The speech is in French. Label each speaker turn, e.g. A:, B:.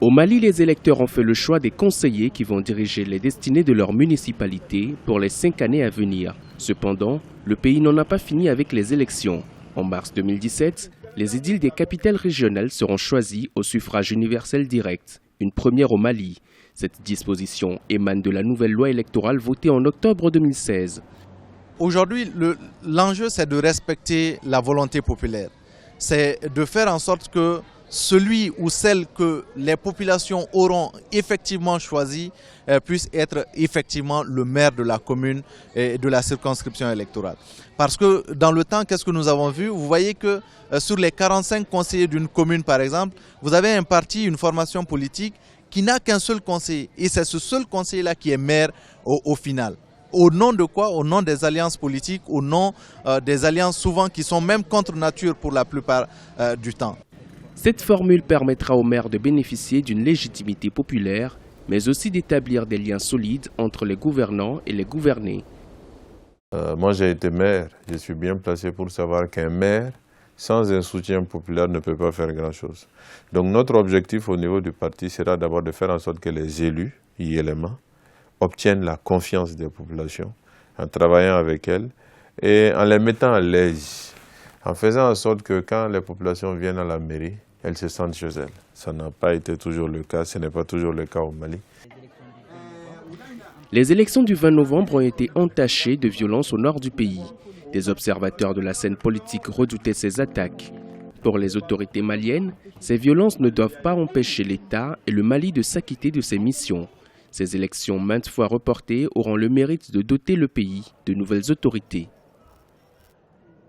A: Au Mali, les électeurs ont fait le choix des conseillers qui vont diriger les destinées de leur municipalité pour les 5 années à venir. Cependant, le pays n'en a pas fini avec les élections. En mars 2017, les édiles des capitales régionales seront choisis au suffrage universel direct, une première au Mali. Cette disposition émane de la nouvelle loi électorale votée en octobre 2016.
B: Aujourd'hui, l'enjeu, c'est de respecter la volonté populaire. C'est de faire en sorte que celui ou celle que les populations auront effectivement choisi puisse être effectivement le maire de la commune et de la circonscription électorale. Parce que dans le temps, qu'est-ce que nous avons vu? Vous voyez que sur les 45 conseillers d'une commune, par exemple, vous avez un parti, une formation politique qui n'a qu'un seul conseiller. Et c'est ce seul conseiller-là qui est maire au final. Au nom de quoi? Au nom des alliances politiques, au nom des alliances souvent qui sont même contre nature pour la plupart du temps.
A: Cette formule permettra aux maires de bénéficier d'une légitimité populaire, mais aussi d'établir des liens solides entre les gouvernants et les gouvernés.
C: Moi j'ai été maire, je suis bien placé pour savoir qu'un maire, sans un soutien populaire, ne peut pas faire grand-chose. Donc notre objectif au niveau du parti sera d'abord de faire en sorte que les élus, ILMA, obtiennent la confiance des populations en travaillant avec elles et en les mettant à l'aise, en faisant en sorte que quand les populations viennent à la mairie, elles se sentent chez elles. Ça n'a pas été toujours le cas, ce n'est pas toujours le cas au Mali.
A: Les élections du 20 novembre ont été entachées de violences au nord du pays. Des observateurs de la scène politique redoutaient ces attaques. Pour les autorités maliennes, ces violences ne doivent pas empêcher l'État et le Mali de s'acquitter de ses missions. Ces élections maintes fois reportées auront le mérite de doter le pays de nouvelles autorités.